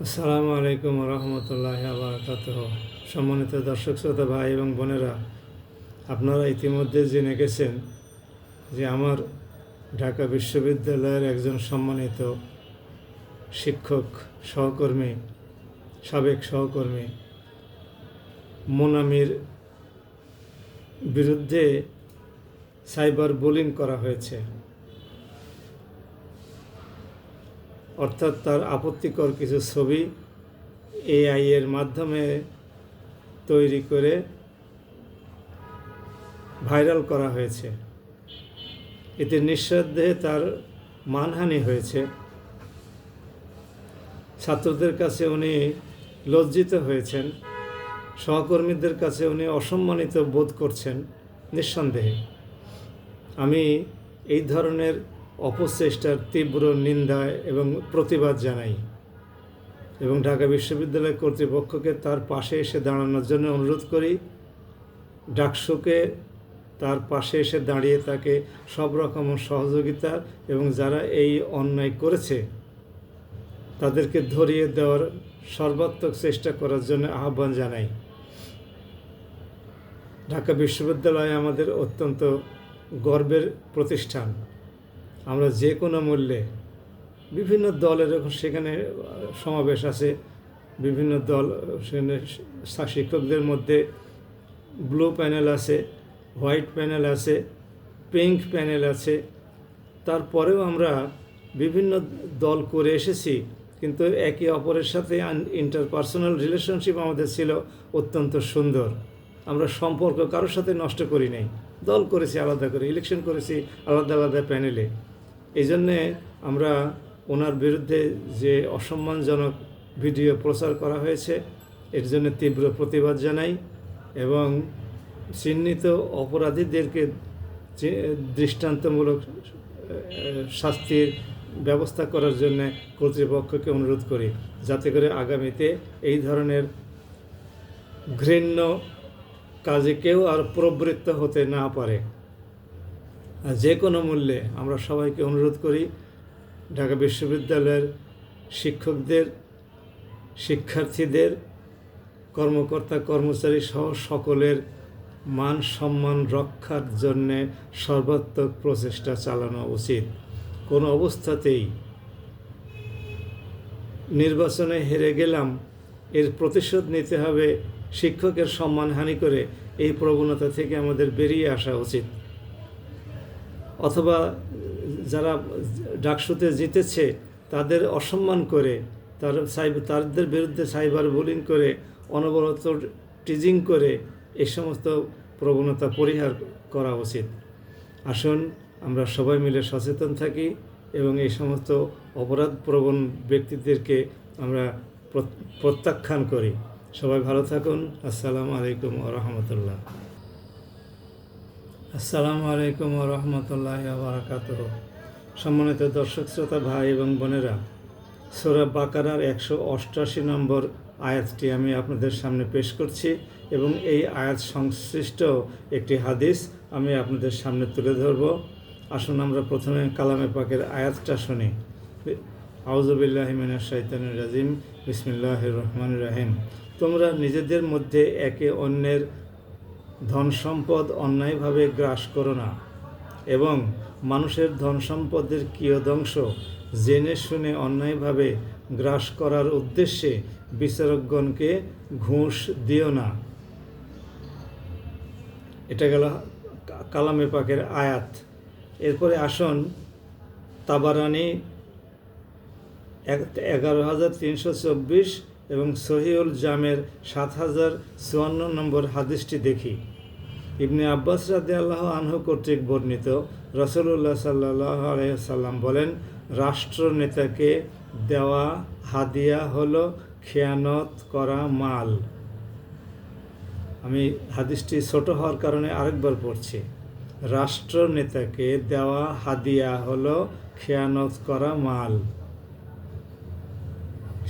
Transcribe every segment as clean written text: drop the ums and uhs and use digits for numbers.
আসসালামু আলাইকুম রহমতুল্লাহ বারাকাতুহ। সম্মানিত দর্শক শ্রোতা ভাই এবং বোনেরা, আপনারা ইতিমধ্যে জেনে গেছেন যে আমার ঢাকা বিশ্ববিদ্যালয়ের একজন সম্মানিত শিক্ষক সহকর্মী, সাবেক সহকর্মী মোনামির বিরুদ্ধে সাইবার বুলিং করা হয়েছে। অর্থাৎ তার আপত্তিকর কিছু ছবি এআই এর মাধ্যমে তৈরি করে ভাইরাল করা হয়েছে। এতে নিঃসন্দেহে তার মানহানি হয়েছে। ছাত্রদের কাছে উনি লজ্জিত হয়েছেন, সহকর্মীদের কাছে উনি অসম্মানিত বোধ করছেন নিঃসন্দেহে। আমি এই ধরনের অপচেষ্টার তীব্র নিন্দা এবং প্রতিবাদ জানাই এবং ঢাকা বিশ্ববিদ্যালয় কর্তৃপক্ষকে তার পাশে এসে দাঁড়ানোর জন্য অনুরোধ করি। ডাকসুকে তার পাশে এসে দাঁড়িয়ে তাকে সব রকম সহযোগিতা এবং যারা এই অন্যায় করেছে তাদেরকে ধরিয়ে দেওয়ার সর্বাত্মক চেষ্টা করার জন্য আহ্বান জানাই। ঢাকা বিশ্ববিদ্যালয় আমাদের অত্যন্ত গর্বের প্রতিষ্ঠান। আমরা যে কোনো মূল্যে বিভিন্ন দলের সেখানে সমাবেশ আছে, বিভিন্ন দল সেখানে শিক্ষকদের মধ্যে ব্লু প্যানেল আছে, হোয়াইট প্যানেল আছে, পিঙ্ক প্যানেল আছে। তারপরেও আমরা বিভিন্ন দল করে এসেছি, কিন্তু একে অপরের সাথে ইন্টারপার্সোনাল রিলেশনশিপ আমাদের ছিল অত্যন্ত সুন্দর। আমরা সম্পর্ক কারোর সাথে নষ্ট করি নাই। দল করেছি আলাদা করে, ইলেকশন করেছি আলাদা আলাদা প্যানেলে। এই জন্যে আমরা ওনার বিরুদ্ধে যে অসম্মানজনক ভিডিও প্রচার করা হয়েছে এর জন্য তীব্র প্রতিবাদ জানাই এবং চিহ্নিত অপরাধীদেরকে দৃষ্টান্তমূলক শাস্তির ব্যবস্থা করার জন্য কর্তৃপক্ষকে অনুরোধ করি, যাতে করে আগামীতে এই ধরনের ঘৃণ্য কাজে কেউ আর প্রবৃত্ত হতে না পারে। যে কোনো মূল্যে আমরা সবাইকে অনুরোধ করি, ঢাকা বিশ্ববিদ্যালয়ের শিক্ষকদের, শিক্ষার্থীদের, কর্মকর্তা কর্মচারী সহ সকলের মান সম্মান রক্ষার জন্যে সর্বাত্মক প্রচেষ্টা চালানো উচিত। কোনো অবস্থাতেই নির্বাচনে হেরে গেলাম এর প্রতিশোধ নিতে হবে শিক্ষকের সম্মানহানি করে, এই প্রবণতা থেকে আমাদের বেরিয়ে আসা উচিত। অথবা যারা ডাকসুতে জিতেছে তাদের অসম্মান করে তাদের বিরুদ্ধে সাইবার বুলিং করে, অনবরত টিজিং করে এই সমস্ত প্রবণতা পরিহার করা উচিত। আসুন আমরা সবাই মিলে সচেতন থাকি এবং এই সমস্ত অপরাধপ্রবণ ব্যক্তিদেরকে আমরা প্রত্যাখ্যান করি। সবাই ভালো থাকুন। আসসালামু আলাইকুম ওয়া রাহমাতুল্লাহ। আসসালামু আলাইকুম ওয়া রাহমাতুল্লাহি ওয়া বারাকাতুহু। সম্মানিত দর্শক শ্রোতা ভাই এবং বোনেরা, সূরা বাকারার 188 নম্বর আয়াতটি আমি আপনাদের সামনে পেশ করছি এবং এই আয়াত সংশ্লিষ্ট একটি হাদিস আমি আপনাদের সামনে তুলে ধরব। আসুন আমরা প্রথমে কালামে পাকের আয়াতটা শুনি। আউযু বিল্লাহি মিনাশ শাইতানির রাজিম, বিসমিল্লাহির রহমানির রহিম। তোমরা নিজেদের মধ্যে একে অন্যের ধন সম্পদ অন্যায়ভাবে গ্রাস করো না এবং মানুষের ধন সম্পদের কিয়দংশ জেনে শুনে অন্যায়ভাবে গ্রাস করার উদ্দেশ্যে বিচারকগণকে ঘুষ দিও না। এটা গেল কালামে পাকের আয়াত। এরপরে আসুন তাবারানি 11,324 এবং সহিউল জামের 7,054 নম্বর হাদিসটি দেখি। ইবনে আব্বাস রাদিয়াল্লাহু আনহু কর্তৃক বর্ণিত, রাসূলুল্লাহ সাল্লাল্লাহু আলাইহি ওয়াসাল্লাম বলেন, রাষ্ট্রনেতাকে দেওয়া হাদিয়া হলো খেয়ানত করা মাল। আমি হাদিসটি ছোট হওয়ার কারণে আরেকবার পড়ছি। রাষ্ট্রনেতাকে দেওয়া হাদিয়া হলো খেয়ানত করা মাল।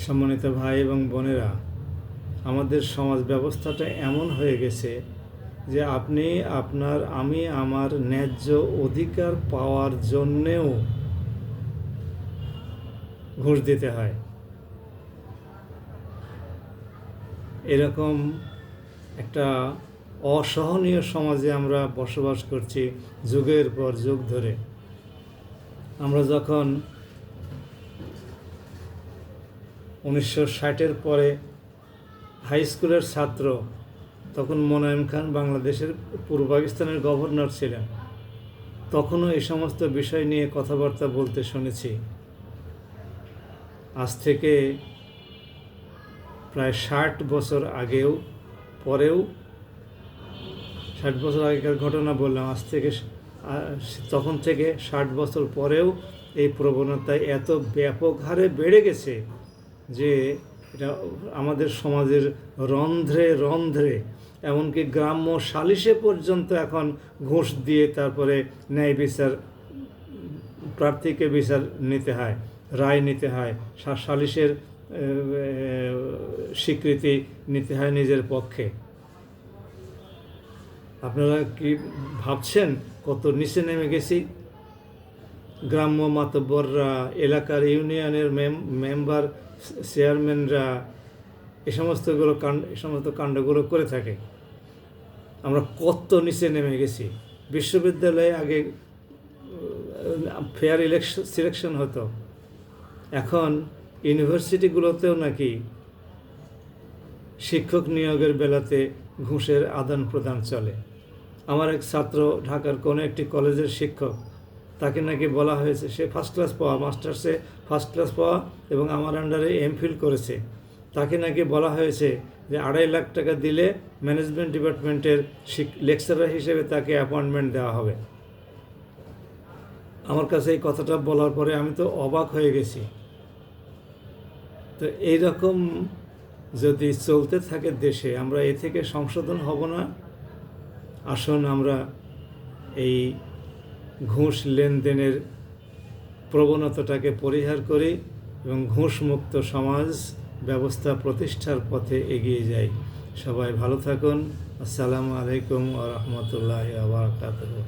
সম্মানিত ভাই এবং বোনেরা, আমাদের সমাজ ব্যবস্থাটা এমন হয়ে গেছে যে আমি আমার ন্যায্য অধিকার পাওয়ার জন্যেও ঘুষ দিতে হয়। এরকম একটা অসহনীয় সমাজে আমরা বসবাস করছি যুগের পর যুগ ধরে। আমরা যখন 1960-এর পরে হাই স্কুলের ছাত্র, তখন মোনায়েম খান বাংলাদেশের পূর্ব পাকিস্তানের গভর্নর ছিলেন, তখনও এই সমস্ত বিষয় নিয়ে কথাবার্তা বলতে শুনেছি। আজ থেকে প্রায় 60 বছর আগেও পরেও, 60 বছর আগেকার ঘটনা বললাম, আজ থেকে তখন থেকে 60 বছর পরেও এই প্রবণতায় এত ব্যাপক হারে বেড়ে গেছে যে এটা আমাদের সমাজের রন্ধ্রে রন্ধ্রে, এমনকি গ্রাম্য সালিশে পর্যন্ত এখন ঘুষ দিয়ে তারপরে ন্যায় বিচার, প্রার্থীকে বিচার নিতে হয়, রায় নিতে হয়, সালিশের স্বীকৃতি নিতে হয় নিজের পক্ষে। আপনারা কি ভাবছেন কত নিচে নেমে গেছি? গ্রাম্য মাতব্বররা, এলাকার ইউনিয়নের মেম্বার, চেয়ারম্যানরা এই সমস্ত কাণ্ডগুলো করে থাকে। আমরা কত নিচে নেমে গেছি। বিশ্ববিদ্যালয়ে আগে ফেয়ার সিলেকশন হতো, এখন ইউনিভার্সিটিগুলোতেও নাকি শিক্ষক নিয়োগের বেলাতে ঘুষের আদান প্রদান চলে। আমার এক ছাত্র ঢাকার কোনো একটি কলেজের শিক্ষক, তাকে নাকি বলা হয়েছে, সে ফার্স্ট ক্লাস পাওয়া, মাস্টার্সে ফার্স্ট ক্লাস পাওয়া এবং আমার আন্ডারে এমফিল করেছে, তাকে নাকি বলা হয়েছে যে 2.5 লাখ টাকা দিলে ম্যানেজমেন্ট ডিপার্টমেন্টের লেকচারার হিসেবে তাকে অ্যাপয়েন্টমেন্ট দেওয়া হবে। আমার কাছে এই কথাটা বলার পরে আমি তো অবাক হয়ে গেছি। তো এইরকম যদি চলতে থাকে দেশে, আমরা এ থেকে সংশোধন হব না। আসুন আমরা এই ঘুষ লেনদেনের প্রবণতাটাকে পরিহার করি এবং ঘুষমুক্ত সমাজ ব্যবস্থা প্রতিষ্ঠার পথে এগিয়ে যাই। সবাই ভালো থাকুন। আসসালামু আলাইকুম ওয়া রাহমাতুল্লাহি ওয়া বারাকাতুহু।